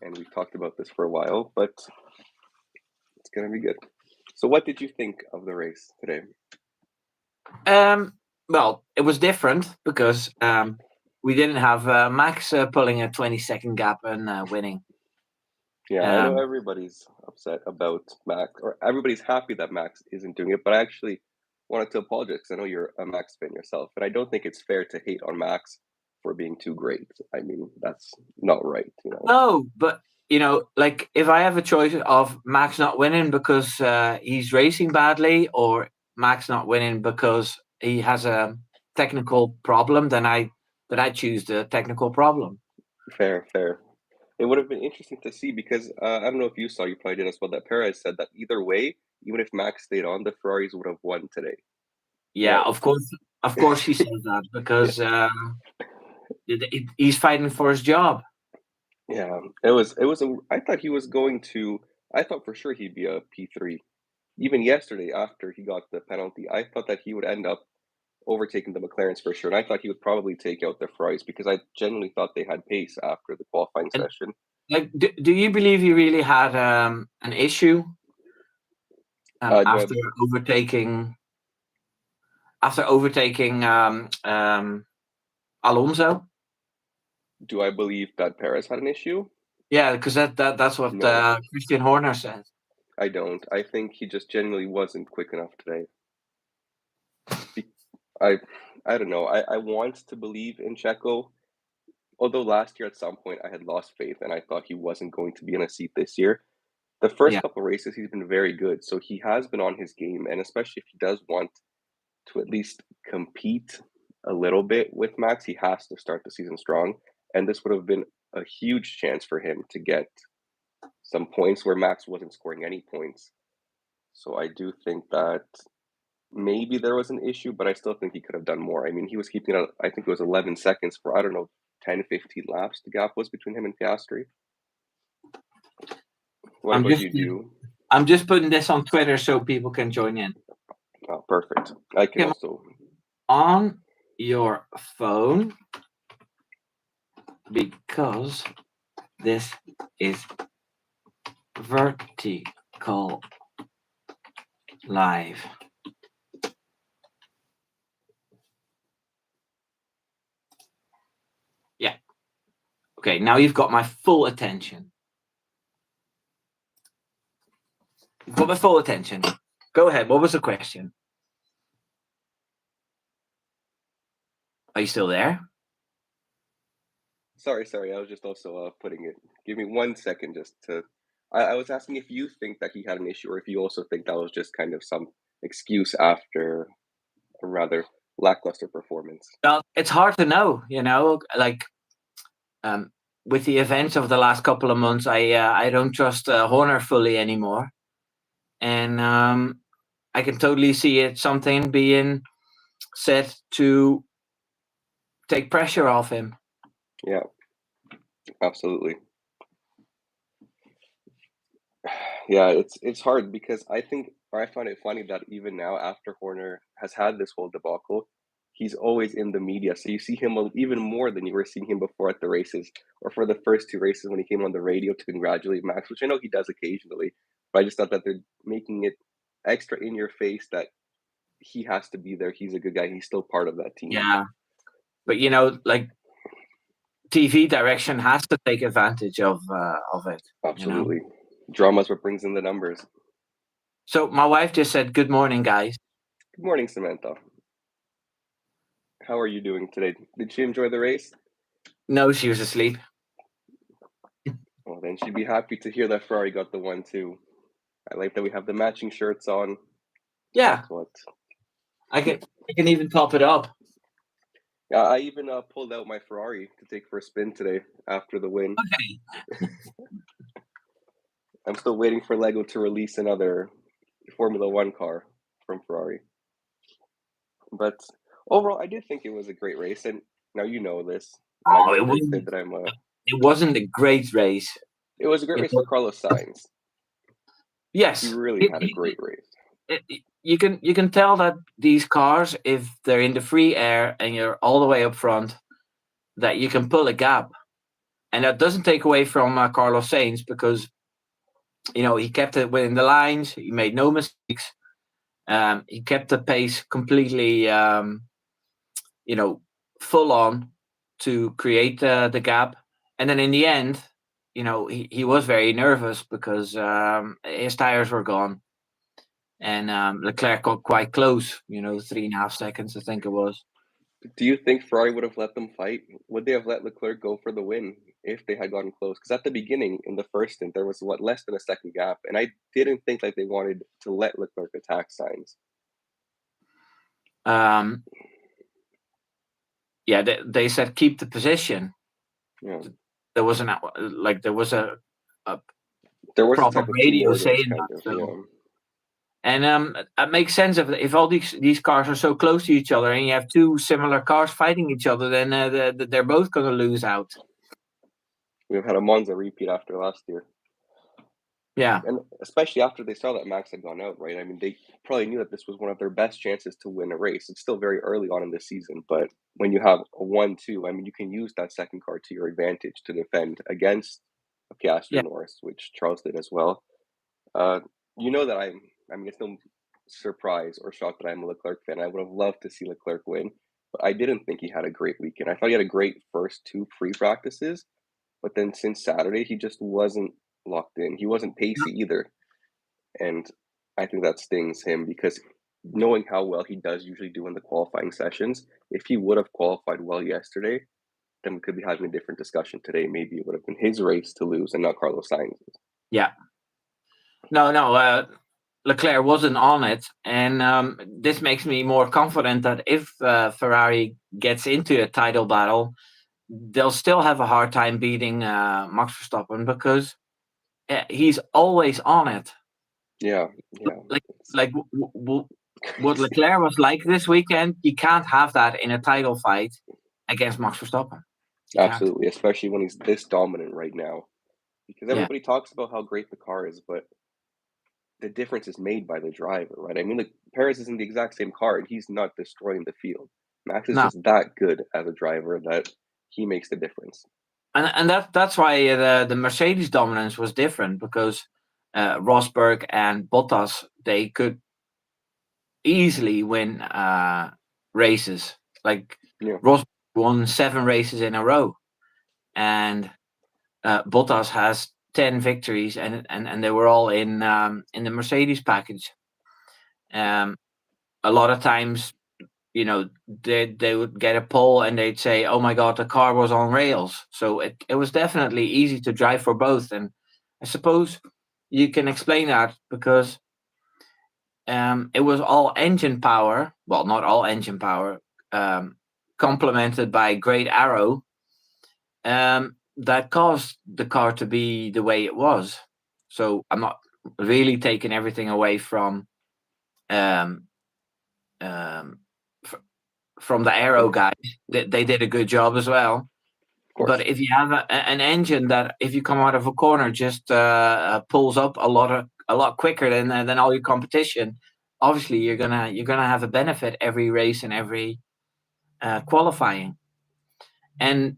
and we've talked about this for a while, but it's going to be good. So what did you think of the race today? Well, it was different because we didn't have Max pulling a 20-second gap and winning. Yeah, I know everybody's upset about Max, or everybody's happy that Max isn't doing it, but I actually wanted to apologize because I know you're a Max fan yourself, and I don't think it's fair to hate on Max for being too great. I mean, that's not right, you know. No, but like if I have a choice of Max not winning because he's racing badly, or Max not winning because he has a technical problem, then I choose the technical problem. Fair. It would have been interesting to see because I don't know if you saw, you probably did as well, that Perez said that either way, even if Max stayed on, the Ferraris would have won today. Yeah, But of course he said that because he's fighting for his job. yeah, I thought he was going to, I thought for sure he'd be a P3. Even yesterday, after he got the penalty, I thought that he would end up overtaking the McLarens for sure. And I thought he would probably take out the Ferraris because I genuinely thought they had pace after the qualifying And, session. like, do you believe he really had an issue after overtaking Alonso? Do I believe that Perez had an issue? Yeah, because that's what No. Christian Horner said. I don't. I think he just genuinely wasn't quick enough today. I don't know. I want to believe in Checo, although last year at some point I had lost faith and I thought he wasn't going to be in a seat this year. The first couple races he's been very good, so he has been on his game, and especially if he does want to at least compete a little bit with Max, he has to start the season strong, and this would have been a huge chance for him to get some points where Max wasn't scoring any points. So I do think that maybe there was an issue, but I still think he could have done more. I mean, he was keeping it, I think it was 11 seconds for, I don't know, 10, 15 laps the gap was between him and Piastri. What about you? I'm just putting this on Twitter so people can join in. Oh, perfect. I can also... On your phone, because this is vertical live. Yeah. Okay, now you've got my full attention. You've got my full attention. Go ahead. What was the question? Are you still there? Sorry. I was just also putting it. Give me 1 second just to... I was asking if you think that he had an issue or if you also think that was just kind of some excuse after a rather lackluster performance. Well, it's hard to know, like with the events of the last couple of months, I don't trust Horner fully anymore. And I can totally see it something being said to take pressure off him. Yeah, absolutely. Yeah, it's hard because I find it funny that even now, after Horner has had this whole debacle, he's always in the media. So you see him even more than you were seeing him before at the races, or for the first two races when he came on the radio to congratulate Max, which I know he does occasionally. But I just thought that they're making it extra in your face that he has to be there. He's a good guy. He's still part of that team. Yeah, but like TV direction has to take advantage of it. Absolutely. Drama's what brings in the numbers. So my wife just said, "Good morning, guys." Good morning, Samantha. How are you doing today? Did she enjoy the race? No, she was asleep. Well, then she'd be happy to hear that Ferrari got the 1-2. I like that we have the matching shirts on. Yeah. That's what. I can even top it up. Yeah, I even pulled out my Ferrari to take for a spin today after the win. Okay. I'm still waiting for Lego to release another Formula One car from Ferrari. But overall, I did think it was a great race, and now you know this. It wasn't a great race. It was a great race for Carlos Sainz. Yes, he really had a great race. You can tell that these cars, if they're in the free air and you're all the way up front, that you can pull a gap. And that doesn't take away from Carlos Sainz, because he kept it within the lines. He made no mistakes. He kept the pace completely, full on to create the gap. And then in the end, he was very nervous because his tires were gone. And Leclerc got quite close, 3.5 seconds, I think it was. Do you think Ferrari would have let them fight? Would they have let Leclerc go for the win if they had gotten close? Because at the beginning, in the first stint, there was less than a second gap, and I didn't think like they wanted to let Leclerc attack Sainz. Yeah, they said keep the position. Yeah, there was a there was proper technically radio more than saying kind that. of, So. yeah. And it makes sense if all these cars are so close to each other, and you have two similar cars fighting each other, then they're both going to lose out. We've had a Monza repeat after last year. Yeah. And especially after they saw that Max had gone out, right? I mean, they probably knew that this was one of their best chances to win a race. It's still very early on in the season, but when you have a 1-2, I mean, you can use that second car to your advantage to defend against a Piastri Yeah. Norris, which Charles did as well. That I mean, it's no surprise or shock that I'm a Leclerc fan. I would have loved to see Leclerc win, but I didn't think he had a great weekend. I thought he had a great first two pre-practices, but then since Saturday, he just wasn't locked in. He wasn't pacey either. And I think that stings him because knowing how well he does usually do in the qualifying sessions, if he would have qualified well yesterday, then we could be having a different discussion today. Maybe it would have been his race to lose and not Carlos Sainz's. Yeah. No. Leclerc wasn't on it, and this makes me more confident that if Ferrari gets into a title battle, they'll still have a hard time beating Max Verstappen, because he's always on it. Yeah. What Leclerc was like this weekend, you can't have that in a title fight against Max Verstappen. Absolutely, especially when he's this dominant right now. Because Yeah. everybody talks about how great the car is, but the difference is made by the driver, right? I mean, like, Perez is in the exact same car, and he's not destroying the field. Max is No. just that good as a driver that he makes the difference. And that's why the Mercedes dominance was different, because Rosberg and Bottas, they could easily win races. Like, Yeah. Rosberg won 7 races in a row, and Bottas has 10 victories, and they were all in the Mercedes package. A lot of times, they would get a pole and they'd say, "Oh my God, the car was on rails." So it was definitely easy to drive for both, and I suppose you can explain that because it was all engine power. Well, not all engine power, complemented by great aero. That caused the car to be the way it was. So I'm not really taking everything away from um, from the aero guys. They did a good job as well. But if you have an engine that, if you come out of a corner, just pulls up a lot quicker than all your competition, obviously you're gonna have a benefit every race and every qualifying. And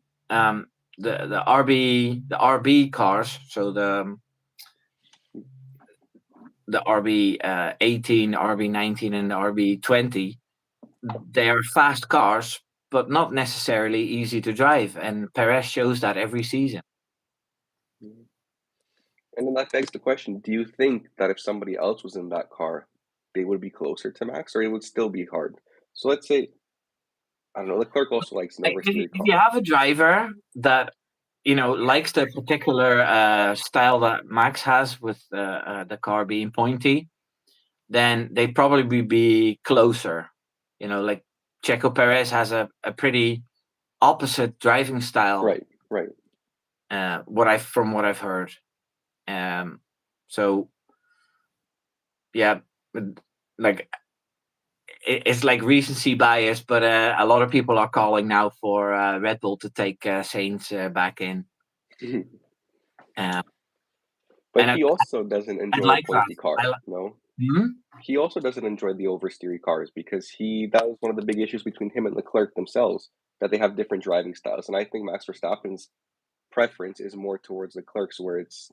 the RB cars, so the RB 18, RB 19, and the RB 20, they are fast cars, but not necessarily easy to drive. And Perez shows that every season. And then that begs the question, do you think that if somebody else was in that car, they would be closer to Max, or it would still be hard? So let's say, I don't know, Leclerc also likes an oversteered If you car. have a driver that likes the particular style that Max has, with the car being pointy, then they'd probably be closer. Like Checo Perez has a pretty opposite driving style. Right. From what I've heard. So yeah, like it's like recency bias, but a lot of people are calling now for Red Bull to take Sainz back in. But he also doesn't enjoy a pointy car, no? Mm-hmm. He also doesn't enjoy the oversteery cars because that was one of the big issues between him and Leclerc themselves, that they have different driving styles. And I think Max Verstappen's preference is more towards the clerks, where it's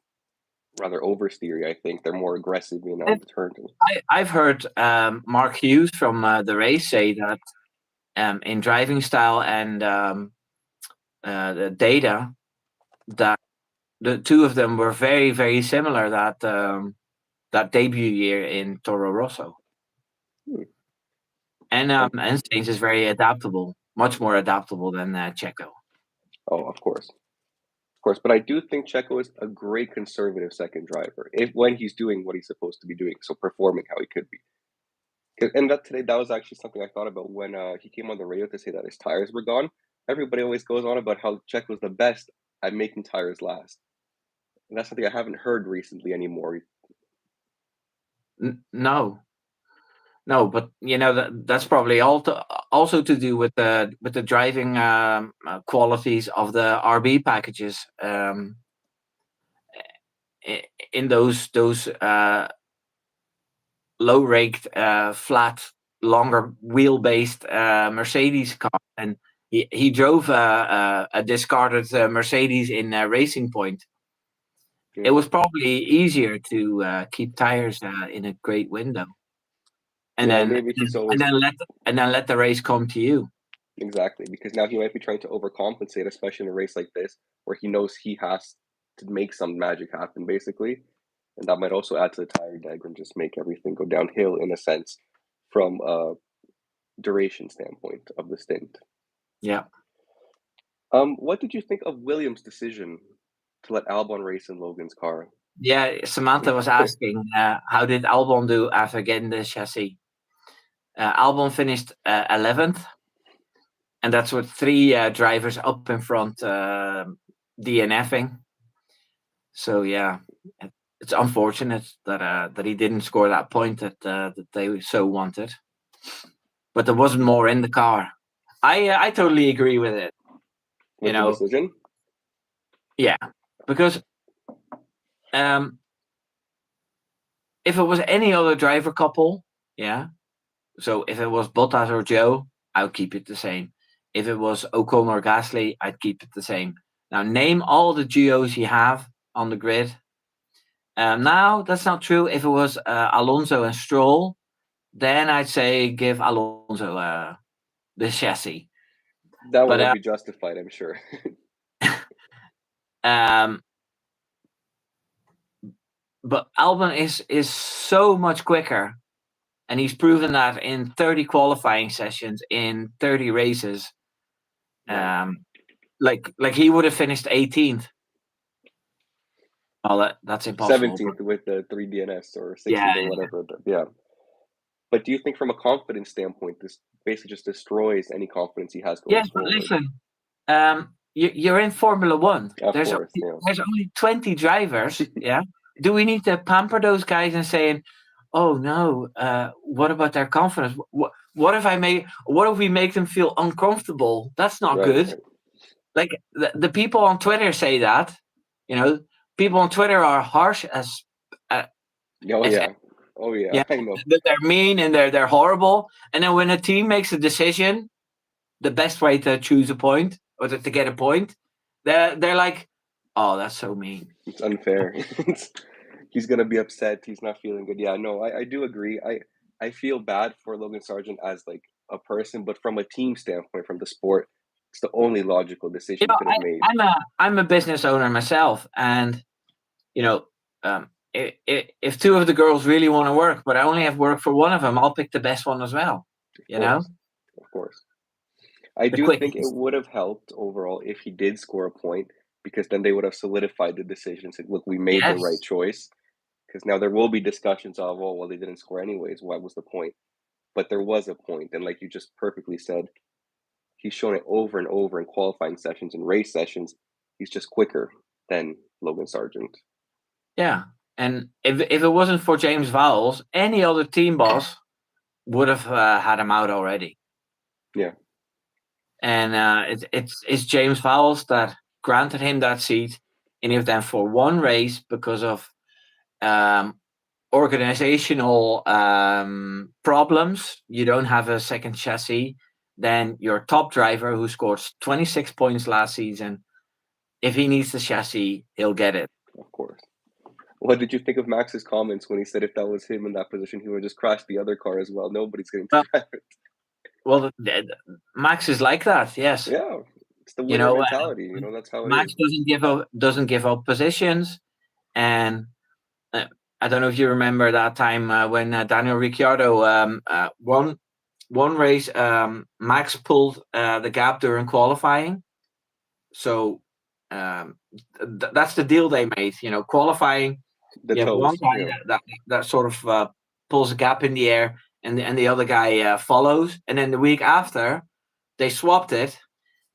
rather oversteery. I think they're more aggressive on I've, the turn. I've heard Mark Hughes from the race say that in driving style and the data, that the two of them were very, very similar that debut year in Toro Rosso. Hmm. And Sainz is very adaptable, much more adaptable than Checo. Oh, of course. Of course, but I do think Checo is a great conservative second driver when he's doing what he's supposed to be doing, so performing how he could be. And that was actually something I thought about when he came on the radio to say that his tires were gone. Everybody always goes on about how Checo's the best at making tires last, and that's something I haven't heard recently anymore. No, but that's probably also to do with the driving qualities of the RB packages. In those low raked, flat, longer wheel-based Mercedes car, and he drove a discarded Mercedes in Racing Point. Yeah. It was probably easier to keep tires in a great window, and Yeah, then maybe he's always let the race come to you. exactly, because now he might be trying to overcompensate, especially in a race like this, where he knows he has to make some magic happen, basically, and that might also add to the tire diagram, just make everything go downhill in a sense from a duration standpoint of the stint. Yeah. What did you think of Williams' decision to let Albon race in Logan's car? Yeah, Samantha was asking, how did Albon do after getting the chassis? Albon finished 11th, and that's with 3 drivers up in front DNFing. So yeah, it's unfortunate that he didn't score that point that they so wanted. But there wasn't more in the car. I totally agree with it. With the decision? Yeah, because if it was any other driver couple, yeah. So if it was Bottas or Joe, I would keep it the same. If it was Ocon or Gasly, I'd keep it the same. Now name all the duos you have on the grid. Now that's not true. If it was Alonso and Stroll, then I'd say give Alonso the chassis. That one would be justified, I'm sure. But Albon is so much quicker, and he's proven that in 30 qualifying sessions, in 30 races. Right. Like he would have finished 18th. Oh, that's impossible. 17th with the 3 DNS or 16th Yeah, or whatever. Yeah. But do you think from a confidence standpoint, this basically just destroys any confidence he has going forward? Listen, you're in Formula One. There's only 20 drivers. Yeah. Do we need to pamper those guys and saying, "Oh no, what about their confidence? What if we make them feel uncomfortable? That's not good." Right. Like the people on Twitter say that. People on Twitter are harsh as. Oh yeah, I know. They're mean and they're horrible. And then when a team makes a decision, the best way to choose a point or to get a point, they're like, "Oh, that's so mean. It's unfair." He's gonna be upset. He's not feeling good. Yeah, no, I do agree. I feel bad for Logan Sargent as like a person, but from a team standpoint, from the sport, it's the only logical decision he could have made. I'm a business owner myself, and if 2 of the girls really want to work, but I only have work for one of them, I'll pick the best one as well. Of course. I do think it would have helped overall if he did score a point, because then they would have solidified the decision. Said, "Look, we made the right choice." Because now there will be discussions of, "Oh, well, they didn't score anyways. What was the point?" But there was a point, and like you just perfectly said, he's shown it over and over in qualifying sessions and race sessions. He's just quicker than Logan Sargent. Yeah, and if it wasn't for James Vowles, any other team boss would have had him out already. Yeah. And it's James Vowles that granted him that seat, and if then for one race because of organizational problems, you don't have a second chassis, then your top driver who scored 26 points last season if he needs the chassis, he'll get it. Of course. What did you think of Max's comments when he said if that was him in that position, he would just crash the other car as well? Nobody's getting to Well, drive it. well, Max is like that. Yes, Yeah, it's the you winner know, mentality. You know, that's how it Max is. doesn't give up positions, and I don't know if you remember that time when Daniel Ricciardo won one race. Max pulled the gap during qualifying, so that's the deal they made. You know, qualifying, The you have one toast. guy Yeah, that sort of pulls a gap in the air, and the other guy follows, and then the week after they swapped it,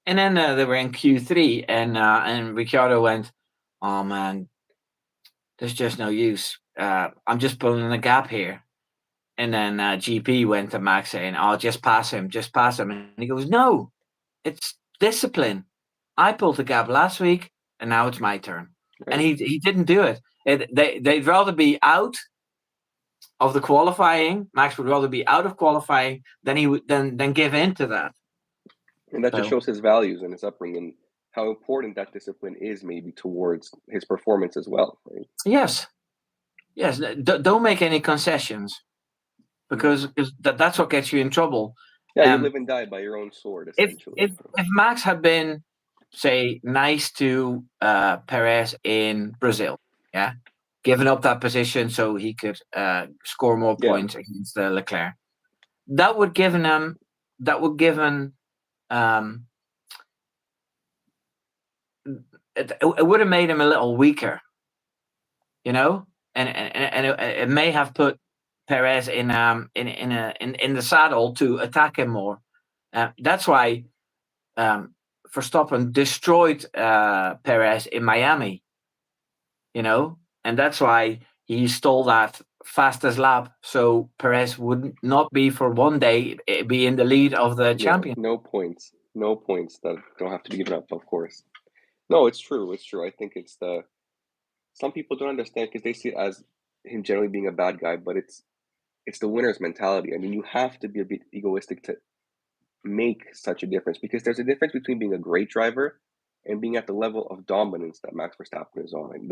and then they were in Q3, and Ricciardo went, "Oh man, there's just no use. I'm just pulling a gap here." And then GP went to Max saying, "Oh, just pass him, just pass him." And he goes, "No, it's discipline. I pulled the gap last week, and now it's my turn." And right. he didn't do it. They'd rather be out of the qualifying. Max would rather be out of qualifying than he would than give in to that. And that just So shows his values and his upbringing, how important that discipline is maybe towards his performance as well, right? yes, yes, don't make any concessions No. because that's what gets you in trouble. Yeah, you Um, live and die by your own sword, if essentially. if Max had been, say, nice to Perez in Brazil, yeah, giving up that position so he could score more Yeah, points against Leclerc, that would given him that would given um, it would have made him a little weaker, you know, and it may have put Perez in the saddle to attack him more. That's why um, Verstappen destroyed Perez in Miami, you know, and that's why he stole that fastest lap, so Perez would not be for one day be in the lead of the yeah, champion. no points. No points that don't have to be given up, of course. No, it's true. It's true. I think it's the some people don't understand because they see it as him generally being a bad guy, but it's the winner's mentality. I mean, you have to be a bit egoistic to make such a difference because there's a difference between being a great driver and being at the level of dominance that Max Verstappen is on. And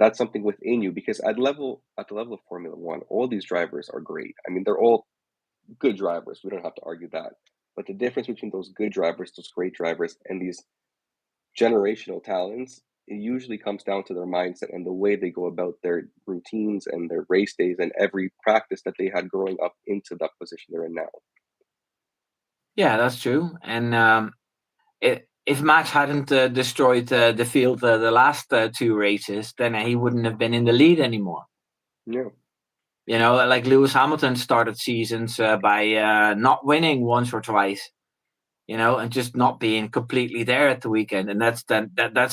that's something within you because at the level of Formula One, all these drivers are great. I mean, they're all good drivers. We don't have to argue that. But the difference between those good drivers, those great drivers, and these generational talents, it usually comes down to their mindset and the way they go about their routines and their race days and every practice that they had growing up into that position they're in now. Yeah, that's true. And if Max hadn't destroyed the field the last two races, then he wouldn't have been in the lead anymore. Yeah. You know, like Lewis Hamilton started seasons by not winning once or twice, you know, and just not being completely there at the weekend. And that's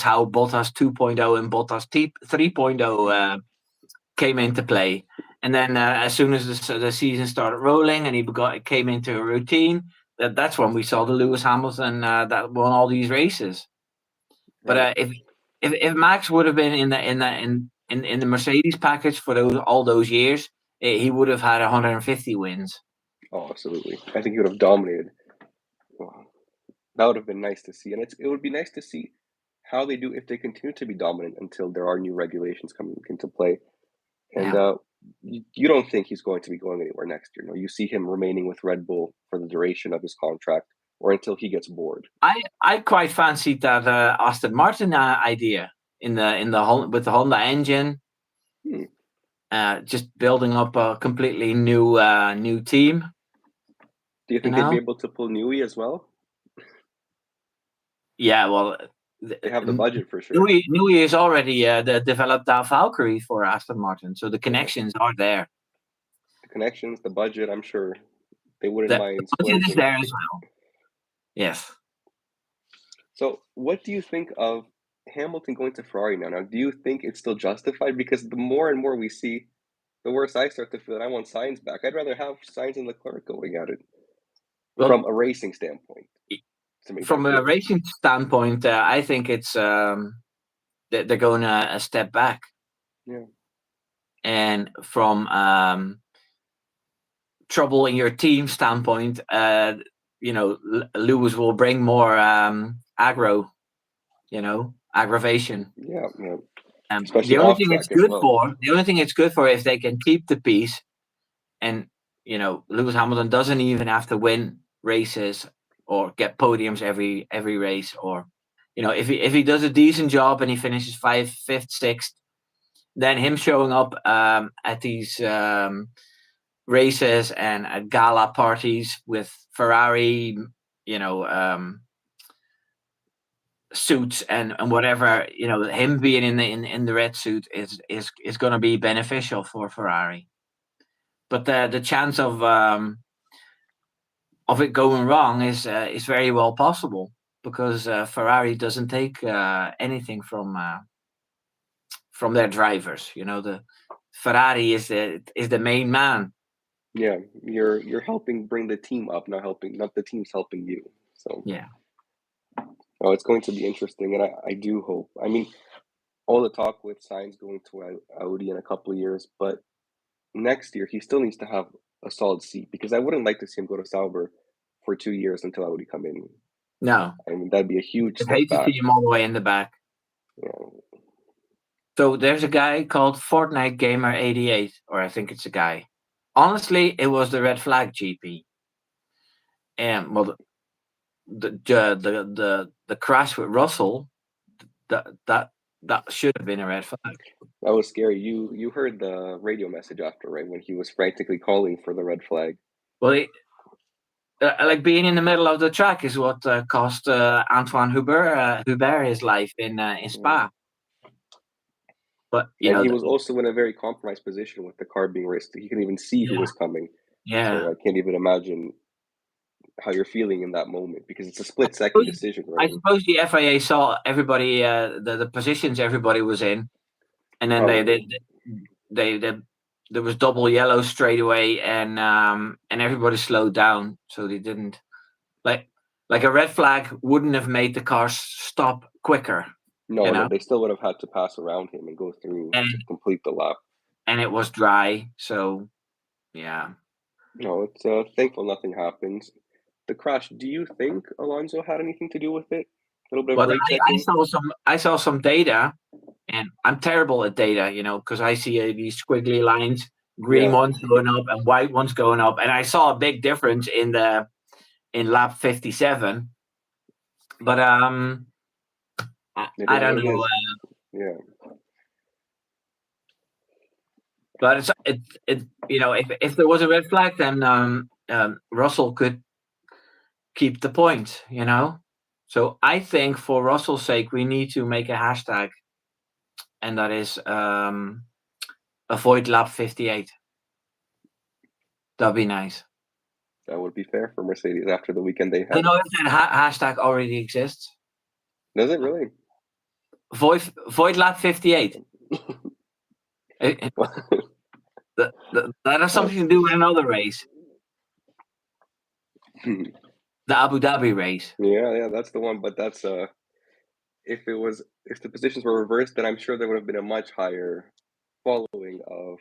how Bottas 2.0 and Bottas 3.0 came into play. And then as soon as the season started rolling and came into a routine, that's when we saw the Lewis Hamilton that won all these races. But Right. if Max would have been in the Mercedes package for all those years, he would have had 150 wins. Oh, absolutely. I think he would have dominated. Wow. That would have been nice to see. And it would be nice to see how they do if they continue to be dominant until there are new regulations coming into play. And Yeah. you don't think he's going to be going anywhere next year. No, you see him remaining with Red Bull for the duration of his contract or until he gets bored. I quite fancied that Aston Martin idea with the Honda engine, Hmm. just building up a completely new team. Do you You think they'd be know, able to pull Newey as well? yeah. Well, They have the budget for sure. Newey is already developed that Valkyrie for Aston Martin, so the Yeah. connections are there. The connections, the budget, I'm sure they wouldn't The mind budget is splurging. there as well. Yes. So, what do you think of Hamilton going to Ferrari now? Now, do you think it's still justified? Because the more and more we see, the worse I start to feel. And I want Sainz back. I'd rather have Sainz and Leclerc going at it from Well, a racing standpoint to make from that a clear. racing standpoint, I think it's they're going a step back, Yeah, and from trouble in your team standpoint, Lewis will bring more aggro aggravation. Yeah, yeah. The Especially only off thing track it's as good well. for, if they can keep the peace, and Lewis Hamilton doesn't even have to win races or get podiums every race, or if he does a decent job and he finishes 5th, 6th, then him showing up at these races and at gala parties with Ferrari, you know, um, suits and whatever, him being in the red suit is going to be beneficial for Ferrari. But the chance of it going wrong is very well possible, because Ferrari doesn't take anything from their drivers. The Ferrari is the main man. Yeah, you're helping bring the team up, not the team's helping you. So Yeah. oh, it's going to be interesting, and I do hope. I mean, all the talk with Sainz going to Audi in a couple of years, but next year he still needs to have a solid seat, because I wouldn't like to see him go to Sauber for 2 years until Audi come in. No, I mean, that'd be a huge I'd step hate to see back. him all the way in the back. Yeah. So there's a guy called Fortnite Gamer 88, or I think it's a guy. Honestly, it was the red flag GP. And well, the crash with Russell, that that that should have been a red flag. That was scary. You heard the radio message after, right? When he was frantically calling for the red flag. Well, like being in the middle of the track is what cost Antoine Hubert his life in Spa. But And he was also in a very compromised position with the car being raced. He couldn't even see who yeah, was coming. yeah. So I can't even imagine how you're feeling in that moment, because it's a split-second decision, I right? suppose the FIA saw everybody, the positions everybody was in, and then Probably. they there was double yellow straight away, and everybody slowed down, so they didn't like a red flag wouldn't have made the car stop quicker, No, no, they still would have had to pass around him and go through and to complete the lap. it was dry, so yeah. No, it's thankful nothing happens. The crash, do you think Alonso had anything to do with it? A little bit of But brake I checking? saw some data, and I'm terrible at data, because I see these squiggly lines, green Yeah, ones going up and white ones going up, and I saw a big difference in lap 57. But I don't it know. is. Yeah. But if there was a red flag, then Russell could keep the point. So I think for Russell's sake, we need to make a hashtag, and that is avoid lap 58. That'd be nice. That would be fair for Mercedes after the weekend they I don't had. know if that hashtag already exists. Does it really? Void lap 58. That has something to do with another race, Yeah, the Abu Dhabi race. yeah, that's the one. But that's if the positions were reversed, then I'm sure there would have been a much higher following of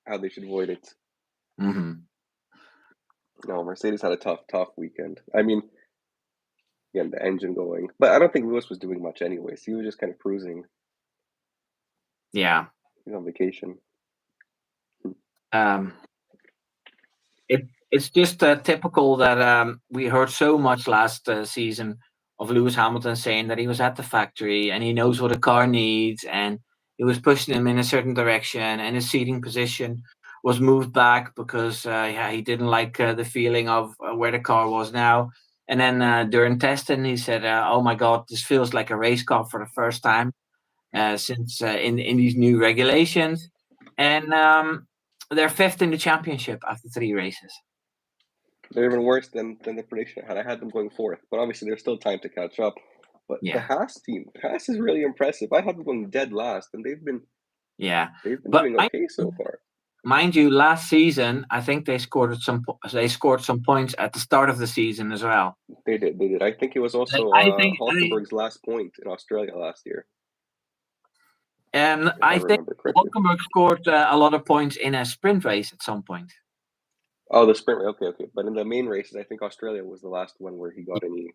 how they should avoid it. Mm-hmm. No, Mercedes had a tough weekend. I mean, getting the engine going, but I don't think Lewis was doing much anyways. He was just kind of cruising. Yeah. He's on vacation. Um, it's just typical that we heard so much last season of Lewis Hamilton saying that he was at the factory and he knows what a car needs, and he was pushing him in a certain direction, and his seating position was moved back because he didn't like the feeling of where the car was now. And then during testing, he said, "Oh my God, this feels like a race car for the first time since in these new regulations." And they're 5th in the championship after 3 races. They're even worse than the prediction I had. I had them going fourth, but obviously there's still time to catch up. But the Yeah, Haas team, Haas is really impressive. I had them going dead last, and yeah. they've been But doing okay so far. mind you, last season I think they scored some points at the start of the season as well. They did. I think it was also I think Hulkenberg's last point in Australia last year, if I I think remember correctly. Hulkenberg scored a lot of points in a sprint race at some point. Oh, the sprint race. Okay, okay. But in the main races, I think Australia was the last one where he got any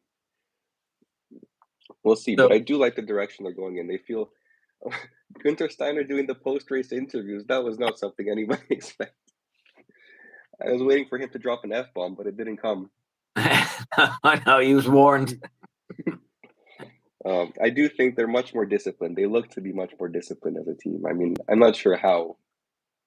We'll see, So but I do like the direction they're going in. They feel Günther Steiner doing the post-race interviews, that was not something anybody expected. I was waiting for him to drop an F-bomb, but it didn't come. I know he was warned. I do think they're much more disciplined. They look to be much more disciplined as a team. I mean, I'm not sure how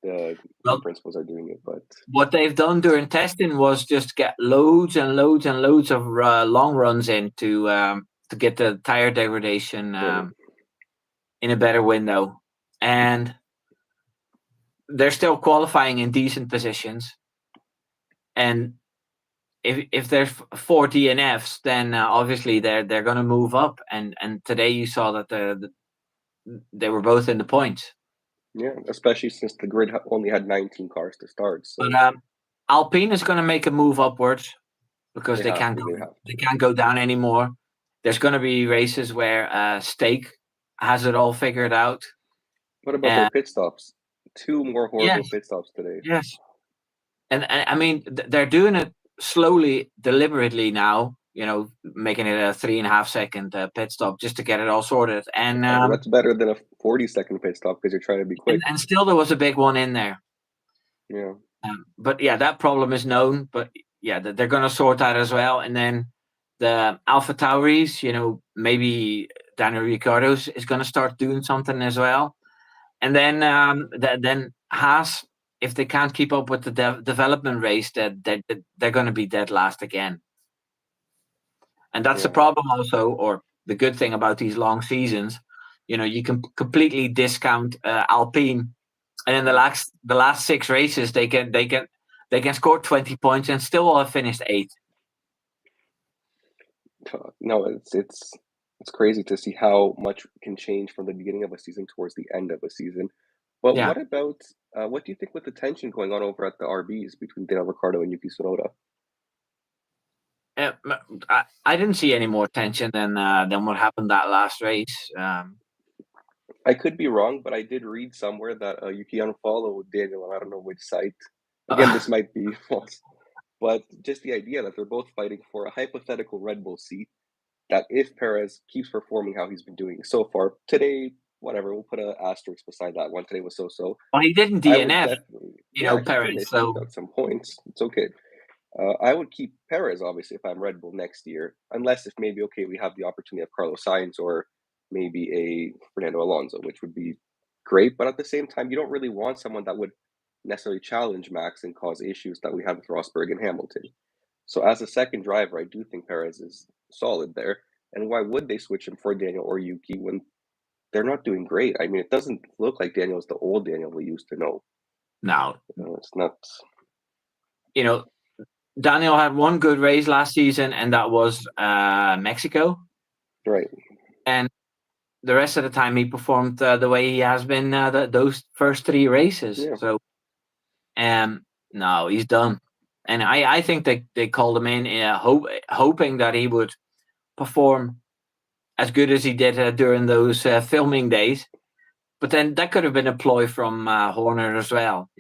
the team Well, principals are doing it, but what they've done during testing was just get loads and loads and loads of long runs in to get the tire degradation right. in a better window, and they're still qualifying in decent positions. And if there's 4 DNFs, then obviously they're going to move up. And today you saw that they were both in the points. Yeah, especially since the grid only had 19 cars to start. So But Alpine is going to make a move upwards because they they have can't to. They have they to. can't go down anymore. There's going to be races where Stake has it all figured out. What about their pit stops? 2 more horrible Yes, pit stops today. yes, and I mean they're doing it slowly, deliberately now. Making it a 3.5 second pit stop just to get it all sorted. And That's better than a 40-second pit stop because you're trying to be quick. and still there was a big one in there. Yeah. But yeah, that problem is known. But yeah, they're going to sort that as well. And then the Alpha Tauris, maybe Daniel Ricciardo is going to start doing something as well. And then then Haas, if they can't keep up with the development race, they're going to be dead last again. And that's the problem also, or the good thing about these long seasons. You can completely discount Alpine, and in the last 6 races, they can score 20 points and still have finished 8th. No, it's crazy to see how much can change from the beginning of a season towards the end of a season. But Yeah. what about what do you think with the tension going on over at the RBs between Daniel Ricciardo and Yuki Tsunoda? I didn't see any more tension than what happened that last race. I could be wrong, but I did read somewhere that Yuki unfollowed Daniel on I don't know which site. Again, this might be false, but just the idea that they're both fighting for a hypothetical Red Bull seat. That if Perez keeps performing how he's been doing so far today, whatever, we'll put an asterisk beside that one. Today was so-so. Well, he didn't I would DNF, definitely, yeah, he Perez. finished. He So got some points. It's okay. I would keep Perez, obviously, if I'm Red Bull next year, unless if maybe, okay, we have the opportunity of Carlos Sainz or maybe a Fernando Alonso, which would be great. But at the same time, you don't really want someone that would necessarily challenge Max and cause issues that we have with Rosberg and Hamilton. So as a second driver, I do think Perez is solid there. And why would they switch him for Daniel or Yuki when they're not doing great? I mean, it doesn't look like Daniel's the old Daniel we used to know. no, It's not. Daniel had one good race last season, and that was Mexico. Right. And the rest of the time, he performed the way he has been those first 3 races. Yeah. So, no, he's done. And I think they called him in hoping that he would perform as good as he did during those filming days. But then that could have been a ploy from Horner as well,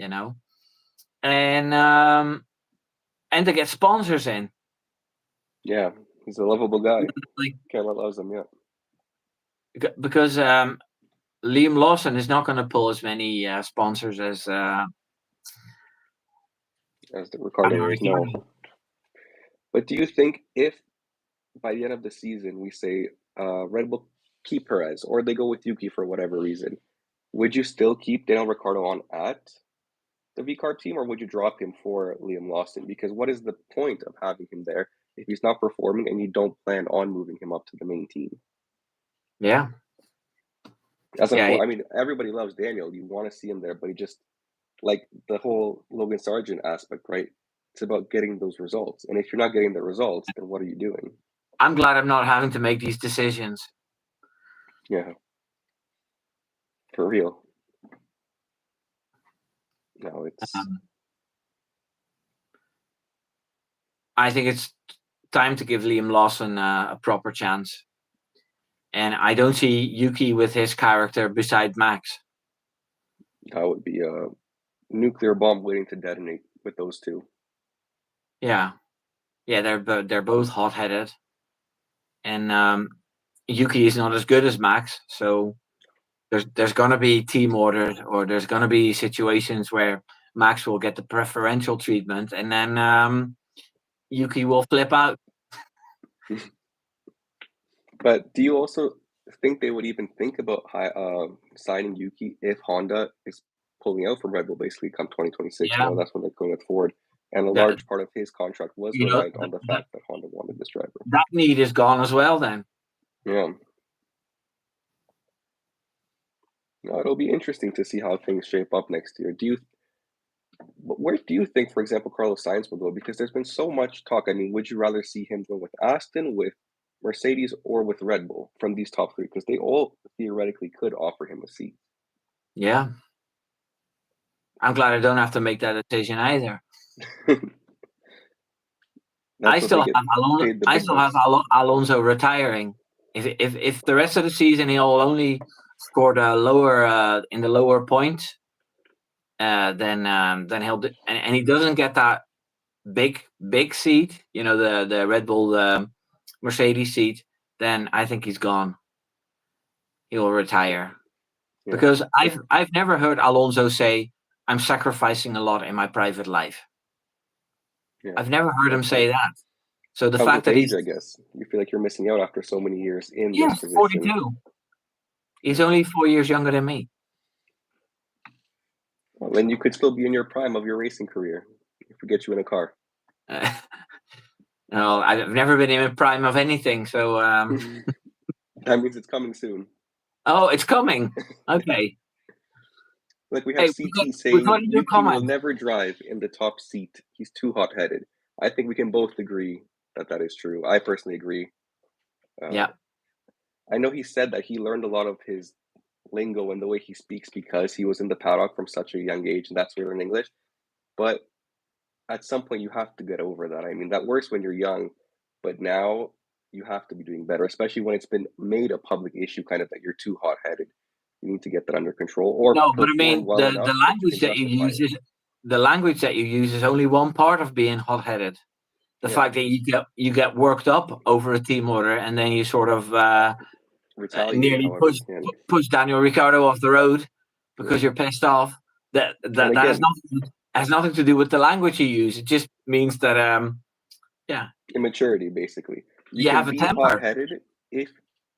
and to get sponsors in. Yeah, he's a lovable guy. Like, Kayla loves him, yeah. because Liam Lawson is not going to pull as many sponsors as the Ricardo is, no. But do you think if by the end of the season we say Red Bull keep Perez or they go with Yuki for whatever reason, would you still keep Daniel Ricciardo on at the VCARB team or would you drop him for Liam Lawson? Because what is the point of having him there if he's not performing and you don't plan on moving him up to the main team? Yeah. As a whole, I mean, everybody loves Daniel. You want to see him there, but he just, like the whole Logan Sargent aspect, right? It's about getting those results. And if you're not getting the results, then what are you doing? I'm glad I'm not having to make these decisions. Yeah. For real. No, it's... I think it's time to give Liam Lawson a proper chance. And I don't see Yuki with his character beside Max. That would be a nuclear bomb waiting to detonate with those two. Yeah. Yeah, they're both hot-headed. And Yuki is not as good as Max, so there's going to be team orders, or there's going to be situations where Max will get the preferential treatment, and then Yuki will flip out. But do you also think they would even think about signing Yuki if Honda is pulling out from Red Bull basically come 2026? You Yeah, know, that's when they're going with Ford. And a that large part of his contract was you know reliant on the that, fact that Honda wanted this driver. that need is gone as well. Then Yeah. No, it'll be interesting to see how things shape up next year. Where do you think, for example, Carlos Sainz will go? Because there's been so much talk. I mean, would you rather see him go with Aston, with Mercedes, or with Red Bull from these top three? Because they all theoretically could offer him a seat. yeah, I'm glad I don't have to make that decision either. That's what they get paid the I big still have bucks. Alonso retiring. If the rest of the season he'll only scored a lower in the lower point, then he'll and he doesn't get that big seat, the Red Bull Mercedes seat, then I think he's gone. He'll retire. Yeah. Because I've never heard Alonso say, I'm sacrificing a lot in my private life. Yeah. I've never heard him say that. So the Comes fact with that age, he's I guess. You feel like you're missing out after so many years in this position. 42. He's only 4 years younger than me. Well, then you could still be in your prime of your racing career if we get you in a car. No, I've never been in a prime of anything, so That means it's coming soon. Oh, it's coming. Okay. Like we have CT saying Yuki will never drive in the top seat. He's too hot-headed. I think we can both agree that that is true. I personally agree. Yeah. I know he said that he learned a lot of his lingo and the way he speaks because he was in the paddock from such a young age, and that's where he learned English. But at some point, you have to get over that. I mean, that works when you're young, but now you have to be doing better, especially when it's been made a public issue, kind of that you're too hot-headed. You need to get that under control, or No, but I perform mean well enough the that you language can that you justify use it. the language that you use is only one part of being hot-headed. The fact that you get worked up over a team order and then you sort of Retaliate nearly however you can. push Daniel Ricciardo off the road because you're pissed off. That has nothing to do with the language you use. It just means that immaturity, basically. You can have a be temper. hot-headed if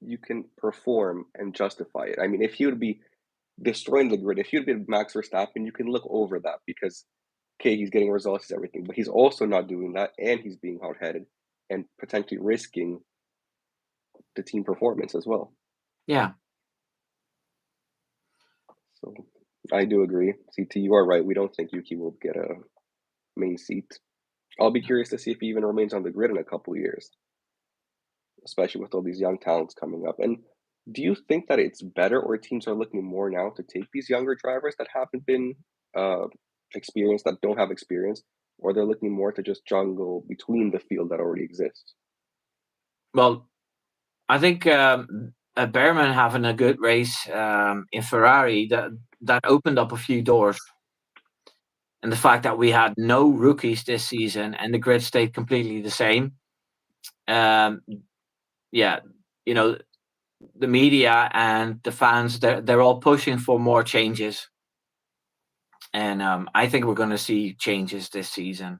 you can perform and justify it. I mean, if he would be destroying the grid, if he would be Max Verstappen, you can look over that because, okay, he's getting results, everything, but he's also not doing that, and he's being hot-headed and potentially risking the team performance as well. Yeah. So I do agree. CT, you are right. We don't think Yuki will get a main seat. I'll be curious to see if he even remains on the grid in a couple of years, especially with all these young talents coming up. And do you think that it's better, or teams are looking more now to take these younger drivers that haven't been experienced, that don't have experience, or they're looking more to just jungle between the field that already exists? Well, I think Behrman having a good race in Ferrari that opened up a few doors, and the fact that we had no rookies this season and the grid stayed completely the same. Yeah, the media and the fans, they're all pushing for more changes, and I think we're going to see changes this season.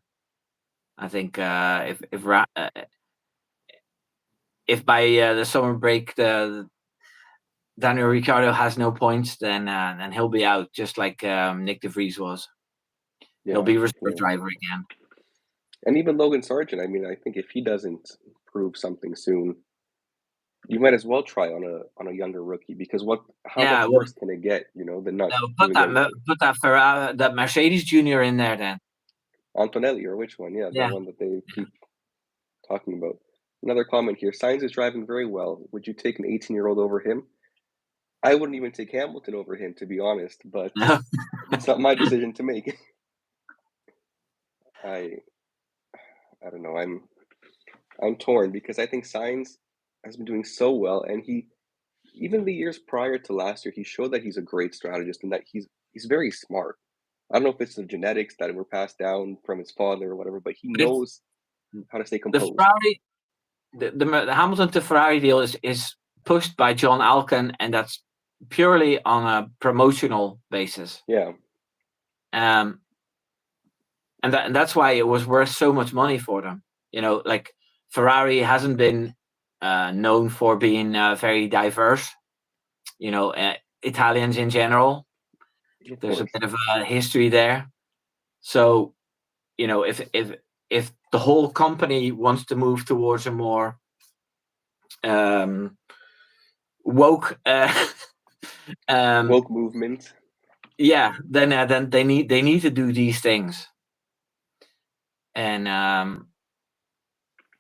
I think if by the summer break Daniel Ricciardo has no points, then he'll be out, just like Nick de Vries was. He'll be reserve driver again. And even Logan Sargent, I mean, I think if he doesn't prove something soon, you might as well try on a younger rookie, because how much worse can it get? The not put that Mercedes Junior in there then. Antonelli, or which one? Yeah, the one that they keep talking about. Another comment here: Sainz is driving very well. Would you take an 18-year-old over him? I wouldn't even take Hamilton over him, to be honest, but it's not my decision to make. I don't know. I'm torn because I think Sainz has been doing so well, and even the years prior to last year, he showed that he's a great strategist and that he's very smart. I don't know if it's the genetics that were passed down from his father or whatever, but he knows how to stay composed. The Hamilton to Ferrari deal is pushed by John Alcan, and that's purely on a promotional basis. Yeah. And that's why it was worth so much money for them. Like Ferrari hasn't been known for being very diverse. Italians in general, Of there's a course. bit of a history there. So, if the whole company wants to move towards a more woke Woke movement. yeah, then they need to do these things, and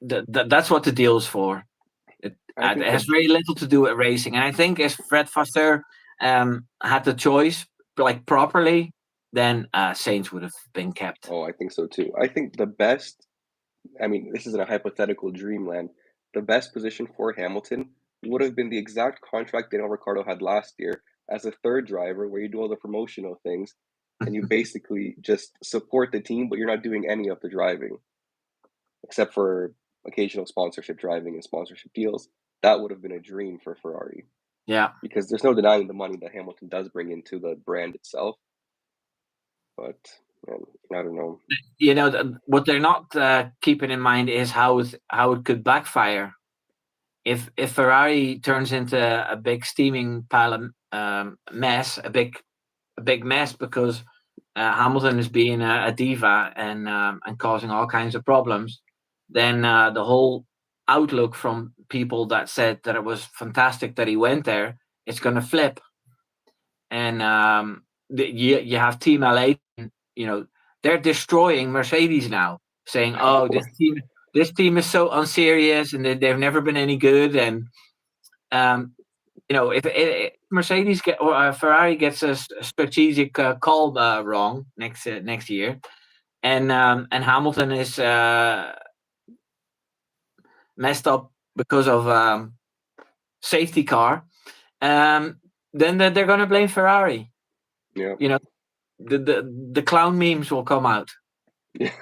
that's what the deal is for. It, I it think has the very little to do with racing, and I think if Fred Vasseur had the choice like properly, then Sainz would have been kept. I think so too. I think the best, I mean, this is in a hypothetical dreamland. The best position for Hamilton would have been the exact contract Daniel Ricciardo had last year as a third driver, where you do all the promotional things and you basically just support the team, but you're not doing any of the driving except for occasional sponsorship driving and sponsorship deals. That would have been a dream for Ferrari Yeah. because there's no denying the money that Hamilton does bring into the brand itself. But I don't know. What they're not keeping in mind is how it could backfire if Ferrari turns into a big steaming pile of mess, a big mess because Hamilton is being a diva and causing all kinds of problems. Then the whole outlook from people that said that it was fantastic that he went there, it's going to flip, and you have Team LA. They're destroying Mercedes now, saying, Of "Oh, course. this team is so unserious, and they've never been any good." And if Mercedes or Ferrari gets a strategic call wrong next year, and Hamilton is messed up because of safety car, then they're going to blame Ferrari. Yeah. The clown memes will come out. Yeah.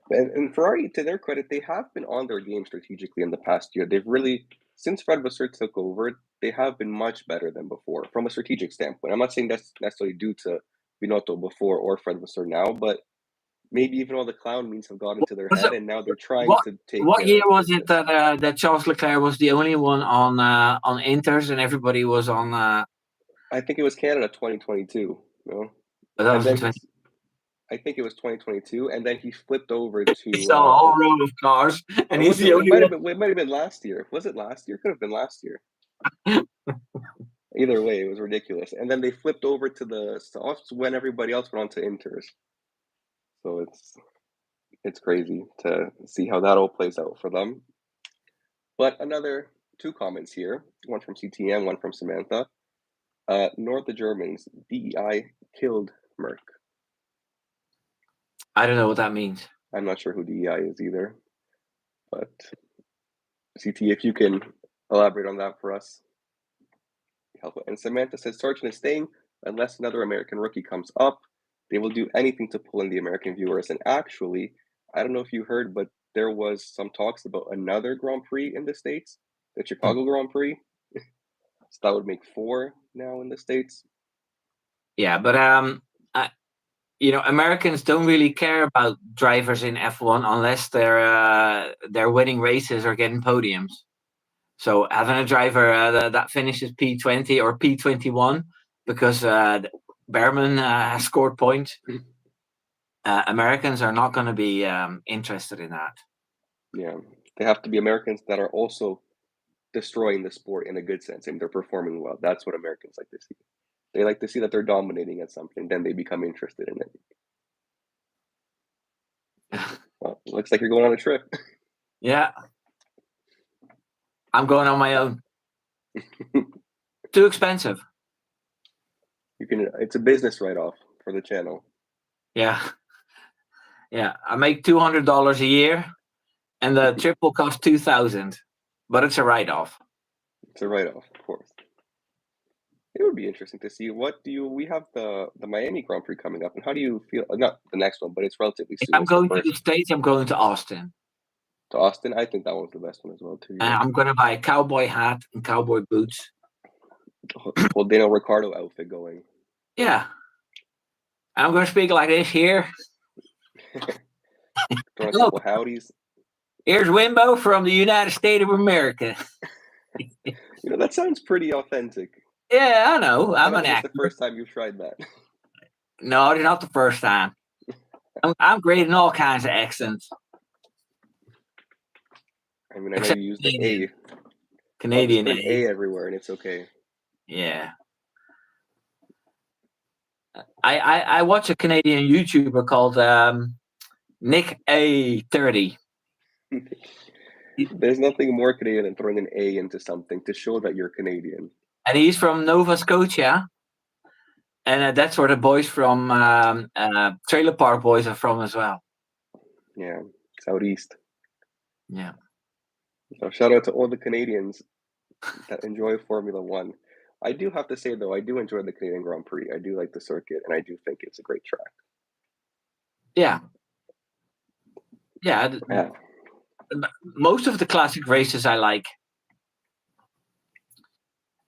And Ferrari, to their credit, they have been on their game strategically in the past year. They've really, since Fred Vasseur took over, they have been much better than before from a strategic standpoint. I'm not saying that's necessarily due to Binotto before or Fred Vasseur now, but maybe even all the clown memes have got into their Was head, it and now they're trying what to take what year was it business. that Charles Leclerc was the only one on Inters and everybody was on? I think it was Canada 2022, That and was in then 20. I think it was 2022, and then he flipped over He to saw a whole row of cars, and or he's was it? the It only might have one. been. It might have been last year. Was it last year? Could have been last year. Either way, it was ridiculous. And then they flipped over to the softs when everybody else went on to Inters. So it's crazy to see how that all plays out for them. But another two comments here, one from CTM, one from Samantha. North the Germans, DEI killed Merck. I don't know what that means. I'm not sure who DEI is either, but CT, if you can elaborate on that for us, help. And Samantha says Sargent is staying unless another American rookie comes up. They will do anything to pull in the American viewers. And actually, I don't know if you heard, but there was some talks about another Grand Prix in the States, the Chicago Grand Prix. So that would make 4 now in the States. Yeah, but Americans don't really care about drivers in F1 unless they're winning races or getting podiums. So having a driver that finishes P20 or P21 because Behrman has scored points, Americans are not going to be interested in that. Yeah, they have to be Americans that are also destroying the sport in a good sense, and they're performing well. That's what Americans like to see. They like to see that they're dominating at something, then they become interested in it. Well, looks like you're going on a trip. Yeah, I'm going on my own. Too expensive. It's a business write-off for the channel. Yeah. I make $200 a year, and the trip will cost $2,000, but it's a write-off. It's a write-off, of course. It would be interesting to see we have the Miami Grand Prix coming up, and how do you feel? Not the next one, but it's relatively If soon. I'm It's the going to first the States, I'm going to Austin. To Austin, I think that one's the best one as well too. Yeah. I'm going to buy a cowboy hat and cowboy boots. Whole Daniel Ricciardo outfit going. Yeah. I'm going to speak like this here. Throwing a couple howdies. Here's Wimbo from the United States of America. That sounds pretty authentic. Yeah, I know. I'm an actor. It's the first time you've tried that. No, it's not the first time. I'm great in all kinds of accents. I mean, I know you use the A. Canadian I'll just put an A everywhere, and it's okay. Yeah. I watch a Canadian YouTuber called Nick A30. There's nothing more Canadian than throwing an A into something to show that you're Canadian. And he's from Nova Scotia. And that's where the boys from Trailer Park Boys are from as well. Yeah, Southeast. Yeah. So shout out to all the Canadians that enjoy Formula One. I do have to say, though, I do enjoy the Canadian Grand Prix. I do like the circuit, and I do think it's a great track. Yeah. Yeah. Most of the classic races I like.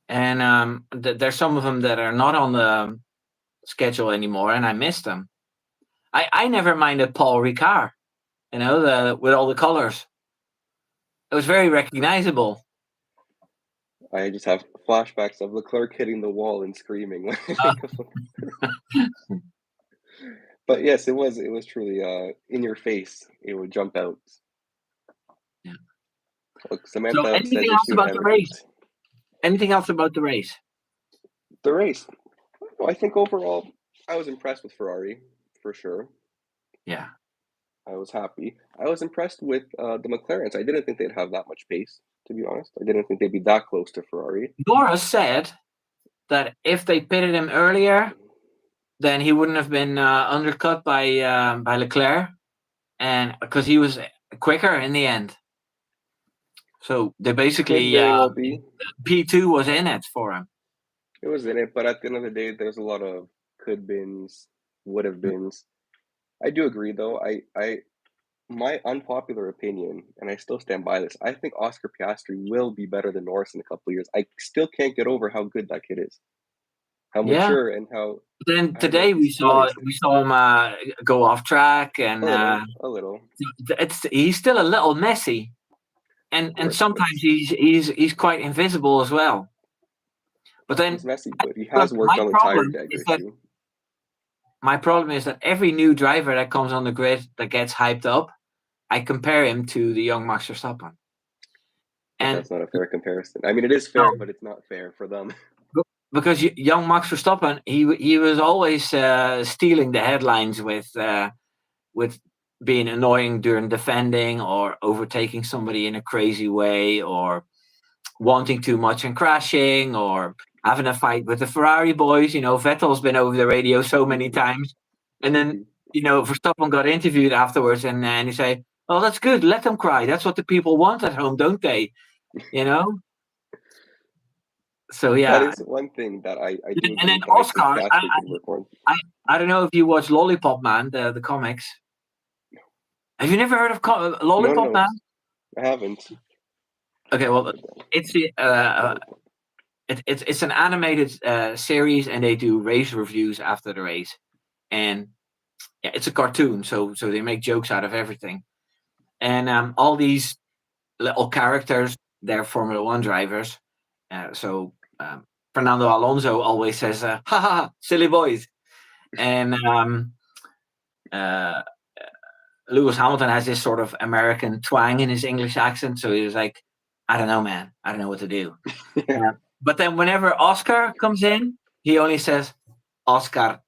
And there's some of them that are not on the schedule anymore, and I miss them. I never minded Paul Ricard, with all the colors. It was very recognizable. I just have flashbacks of Leclerc hitting the wall and screaming. But yes, it was truly in your face. It would jump out. Yeah. Look, Samantha so anything else about the race? Anything else about the race? The race. Well, I think overall, I was impressed with Ferrari, for sure. Yeah. I was happy. I was impressed with the McLarens. I didn't think they'd have that much pace, to be honest. I didn't think they'd be that close to Ferrari. Nora said that if they pitted him earlier, then he wouldn't have been undercut by Leclerc, and because he was quicker in the end. So they basically P2 was in it for him. It was in it, but at the end of the day, there's a lot of could beens, would have beens. I do agree, though. My unpopular opinion, and I still stand by this, I think Oscar Piastri will be better than Norris in a couple of years. I still can't get over how good that kid is, how mature and how. Then today we saw him go off track, and a little. He's still a little messy, and sometimes he's quite invisible as well. But then he's messy, but he has worked on the tire degradation. My problem is that every new driver that comes on the grid that gets hyped up, I compare him to the young Max Verstappen. And that's not a fair comparison. I mean, it is fair, but it's not fair for them. Because young Max Verstappen, he was always stealing the headlines with being annoying during defending, or overtaking somebody in a crazy way, or wanting too much and crashing, or having a fight with the Ferrari boys. Vettel's been over the radio so many times. And then, Verstappen got interviewed afterwards, and he said, "Oh, that's good. Let them cry. That's what the people want at home, don't they?" So, yeah. That is one thing that I do. And then Oscar, I don't know if you watch Lollipop Man, the comics. Have you never heard of Lollipop Man? I haven't. Okay, well, it's an animated series, and they do race reviews after the race, and it's a cartoon, so they make jokes out of everything, and all these little characters, they're Formula One drivers. So Fernando Alonso always says, "Ha ha, silly boys," and Lewis Hamilton has this sort of American twang in his English accent, so he was like, "I don't know, man. I don't know what to do." But then whenever Oscar comes in, he only says, "Oscar."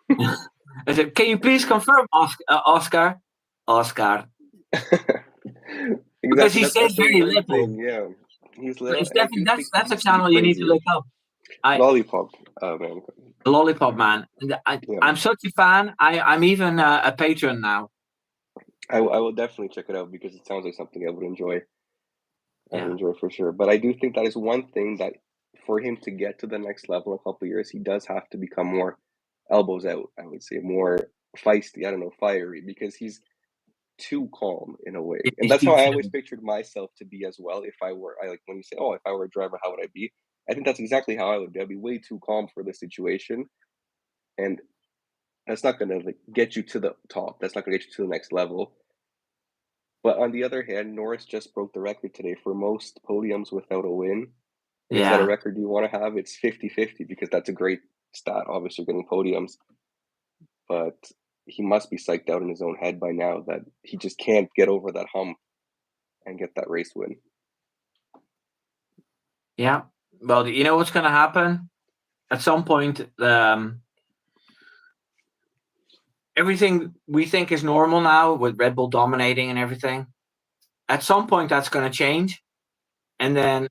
I said, "Can you please confirm, Oscar?" Oscar. Because he says very little. Yeah, he's little. That's a channel you need to look up. Lollipop Man. Lollipop Man. I'm such a fan. I'm even a patron now. I will definitely check it out, because it sounds like something I would enjoy. I would enjoy for sure. But I do think that is one thing that, for him to get to the next level in a couple of years, he does have to become more elbows out, I would say, more feisty, fiery, because he's too calm in a way, and He's that's too how I always chill. pictured myself to be as well. If I were, I like when you say, "Oh, if I were a driver, how would I be?" I think that's exactly how I would be. I'd be way too calm for the situation, and that's not gonna like get you to the top. That's not gonna get you to the next level. But on the other hand, Norris just broke the record today for most podiums without a win. And is that a Yeah. record you want to have? It's 50-50 because that's a great stat, obviously, getting podiums. But he must be psyched out in his own head by now that he just can't get over that hump and get that race win. Yeah. Well, you know what's going to happen? At some point, everything we think is normal now with Red Bull dominating and everything, at some point that's going to change. And then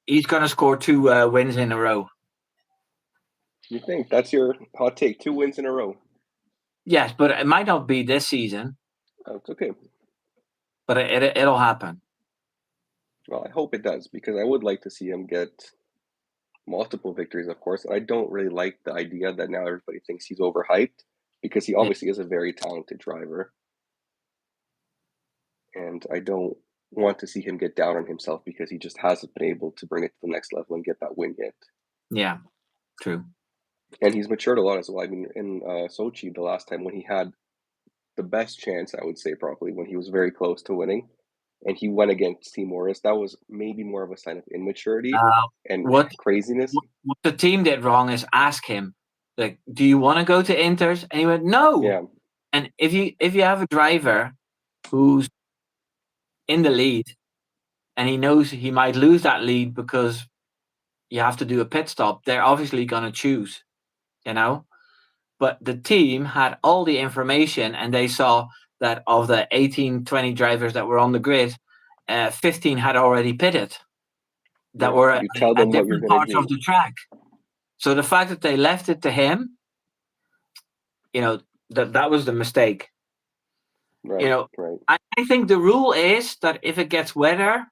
he's going to score 2 wins in a row. You think? That's your hot take. 2 wins in a row. Yes, but it might not be this season, Oh, it's okay. but it'll happen. Well, I hope it does because I would like to see him get multiple victories, of course. I don't really like the idea that now everybody thinks he's overhyped because he Yeah. obviously is a very talented driver. And I don't want to see him get down on himself because he just hasn't been able to bring it to the next level and get that win yet. Yeah, true. And he's matured a lot as well. I mean, in Sochi, the last time when he had the best chance, I would say probably when he was very close to winning, and he went against Team Morris, that was maybe more of a sign of immaturity and What craziness. what the team did wrong is ask him, like, do you want to go to Inters? And he went, no. Yeah, And if you have a driver who's in the lead and he knows he might lose that lead because you have to do a pit stop, they're obviously going to choose, you know. But the team had all the information and they saw that of the 18, 20 drivers that were on the grid, 15 had already pitted that yeah. were You tell at them what you're different gonna parts of do. the track. So the fact that they left it to him, you know, that was the mistake. Right, You know, right. I think the rule is that if it gets wetter,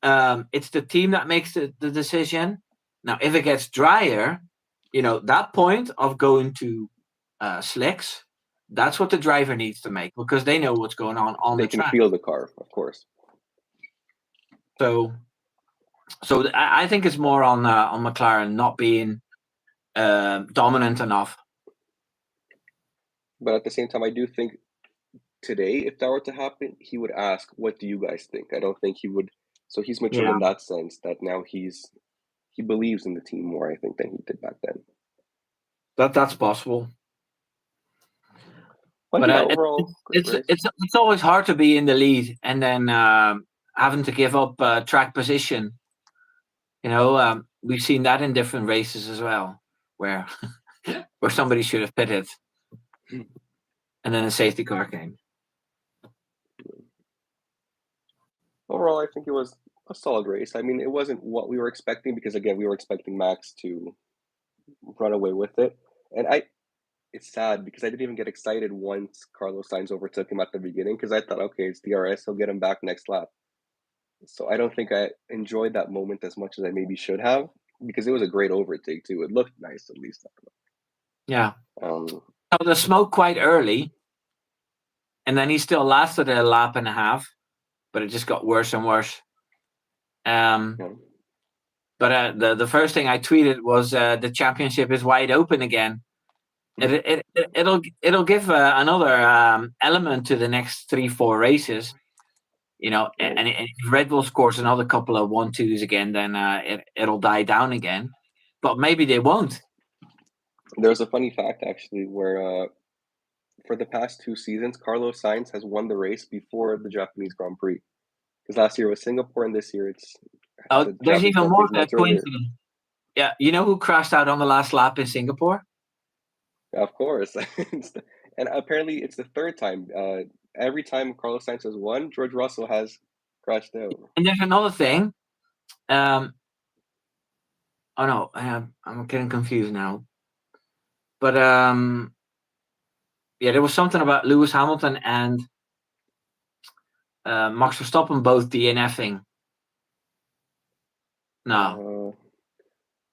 it's the team that makes the decision. Now, if it gets drier, you know, that point of going to slicks, that's what the driver needs to make because they know what's going on They the can track. feel the car, of course. So I think it's more on McLaren not being dominant enough. But at the same time, I do think today, if that were to happen, he would ask, "What do you guys think?" I don't think he would. So he's matured Yeah, in that sense that now he believes in the team more, I think, than he did back then. that's possible. But But yeah, overall, great race. it's always hard to be in the lead and then having to give up track position. You know, we've seen that in different races as well, where where somebody should have pitted, and then a safety car came. Overall, I think it was a solid race. I mean, it wasn't what we were expecting because again, we were expecting Max to run away with it. And it's sad because I didn't even get excited once Carlos Sainz overtook him at the beginning because I thought, okay, it's DRS, he'll get him back next lap. So I don't think I enjoyed that moment as much as I maybe should have because it was a great overtake too. It looked nice at least. Yeah. Um, So the smoke quite early, and then he still lasted a lap and a half, but it just got worse and worse. yeah. But the first thing I tweeted was the championship is wide open again. It'll give another element to the next 3-4 races. You know, Right. and if Red Bull scores another couple of 1-2s again, then it'll die down again. But maybe they won't. There's a funny fact actually where for the past 2 seasons, Carlos Sainz has won the race before the Japanese Grand Prix. Because last year was Singapore, and this year it's Oh, the there's Japanese even Grand Prix more is months earlier. coincidence. Yeah, you know who crashed out on the last lap in Singapore? Of course, and apparently it's the third time. Every time Carlos Sainz has won, George Russell has crashed out. And there's another thing. Oh no, I'm getting confused now. But yeah, there was something about Lewis Hamilton and Max Verstappen both DNFing. No,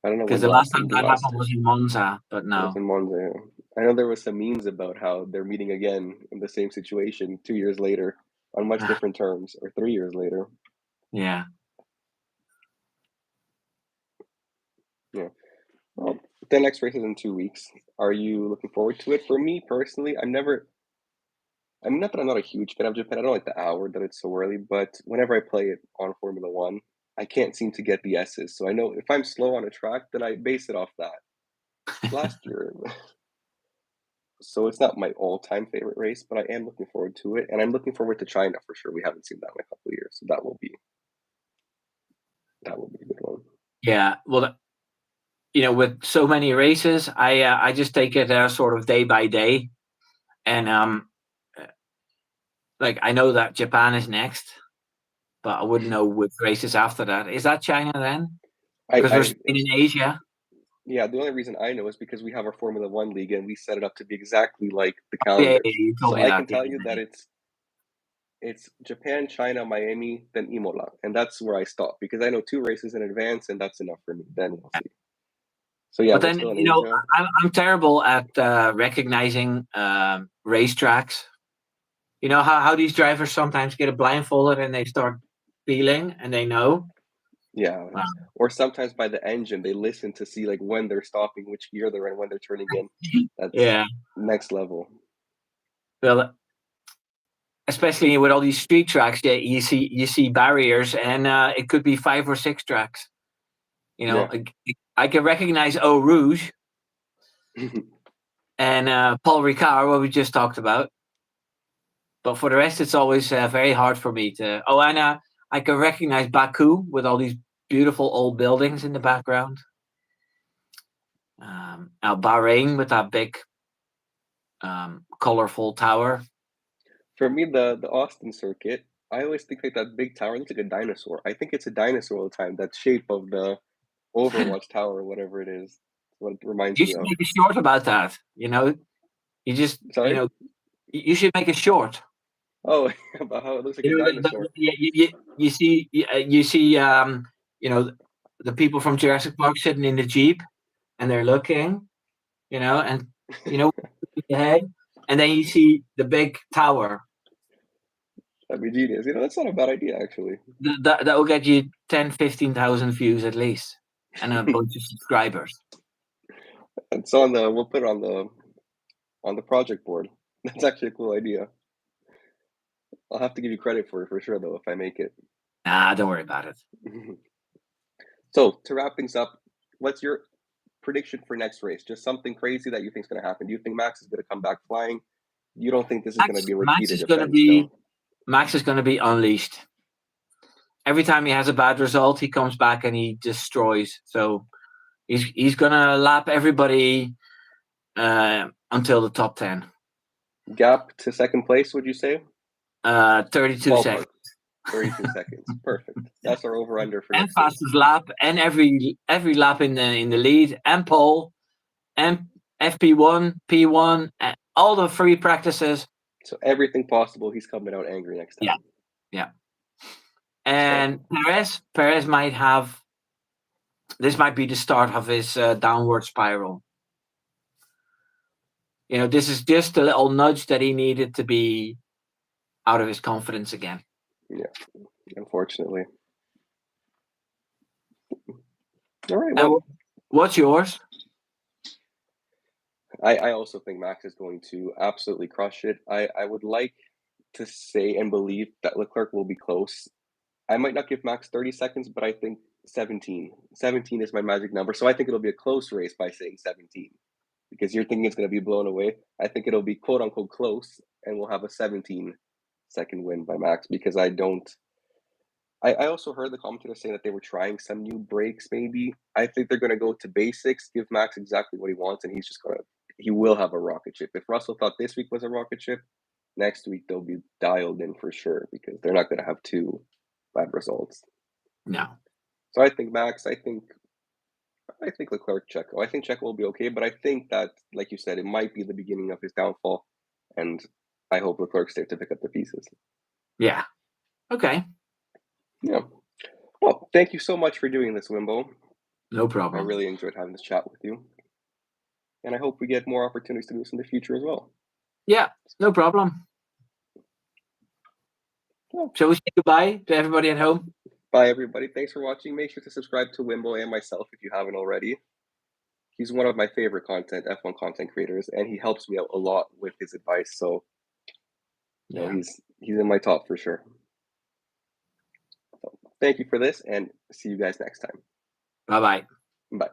I don't know because when the the last last time time the that last happened was in Monza, but it was no. in Monza. I know there was some memes about how they're meeting again in the same situation 2 years later on much different terms, or 3 years later. Yeah. Yeah. Well, the next race is in 2 weeks. Are you looking forward to it? For me personally, I mean, not that I'm not a huge fan of Japan, I don't like the hour that it's so early, but whenever I play it on Formula One, I can't seem to get the S's. So I know if I'm slow on a track, then I base it off that. Last year, so it's not my all-time favorite race, but I am looking forward to it, and I'm looking forward to China for sure. We haven't seen that in a couple of years, so that will be a good one. Yeah. Well, with so many races, I just take it sort of day by day, and uh, like I know that Japan is next, but I wouldn't know which races after that. Is that China then? Because we're I staying in Asia. Yeah, the only reason I know is because we have our Formula One league and we set it up to be exactly like the Yeah, yeah, calendar. yeah, you told So me I that can the tell other you that day. it's Japan, China, Miami, then Imola, and that's where I stop because I know 2 races in advance, and that's enough for me. Then we'll see. So yeah, But we're then, still in Asia. I'm terrible at recognizing racetracks. You know how these drivers sometimes get a blindfolded and they start feeling and they know. Yeah, or sometimes by the engine, they listen to see like when they're stopping, which gear they're in, when they're turning in. That's Yeah. next level. Well, especially with all these street tracks, yeah, you see barriers, and it could be 5 or 6 tracks. Yeah. I can recognize Eau Rouge and Paul Ricard, what we just talked about. But for the rest, it's always very hard for me to. Oh, and I can recognize Baku with all these beautiful old buildings in the background. Now Bahrain with that big, colorful tower. For me, the Austin circuit, I always think like that big tower looks like a dinosaur. I think it's a dinosaur all the time. That shape of the Overwatch tower or whatever it is. What it reminds You me should of. make a short about that. You just Sorry? you should make a short. Oh, about how it looks like a dinosaur. You see, the people from Jurassic Park sitting in the jeep and they're looking, and the head, and then you see the big tower. That'd be genius. That's not a bad idea actually. That will get you 10, 15,000 views at least, and a bunch of subscribers. It's we'll put it on the project board. That's actually a cool idea. I'll have to give you credit for sure though if I make it. Nah, don't worry about it. So to wrap things up, what's your prediction for next race? Just something crazy that you think is going to happen. Do you think Max is going to come back flying? You don't think this is going to be a Max repeated is going to event still? be Max is going to be unleashed. Every time he has a bad result, he comes back and he destroys. So he's going to lap everybody until the top 10. Gap to second place, would you say? 32 Ballpark. seconds. 32 seconds. Perfect. That's our over under for And next race. fastest lap, and every lap in the lead, and pole, and FP1, P1, all the free practices. So everything possible, he's coming out angry next time. Yeah. And Perez might have. This might be the start of his downward spiral. This is just a little nudge that he needed to be out of his confidence again. Yeah, unfortunately. All right. Well, what's yours? I also think Max is going to absolutely crush it. I would like to say and believe that Leclerc will be close. I might not give Max 30 seconds, but I think 17. 17 is my magic number. So I think it'll be a close race by saying 17. Because you're thinking it's going to be blown away. I think it'll be quote unquote close, and we'll have a 17-second win by Max because I also heard the commentator saying that they were trying some new brakes, maybe. I think they're going to go to basics, give Max exactly what he wants, and he will have a rocket ship. If Russell thought this week was a rocket ship, next week they'll be dialed in for sure because they're not going to have 2 bad results. No. So I think Max, I think Leclerc, Checo. I think Checo will be okay, but I think that, like you said, it might be the beginning of his downfall, and I hope Leclerc's there to pick up the pieces. Yeah. Okay. Yeah. Well, thank you so much for doing this, Wimbo. No problem. I really enjoyed having this chat with you. and I hope we get more opportunities to do this in the future as well. Yeah, no problem. Yeah. Shall we say goodbye to everybody at home? Bye, everybody. Thanks for watching. Make sure to subscribe to Wimbo and myself if you haven't already. He's one of my favorite F1 content creators, and he helps me out a lot with his advice. So, he's in my top for sure. So, thank you for this, and see you guys next time. Bye-bye. Bye.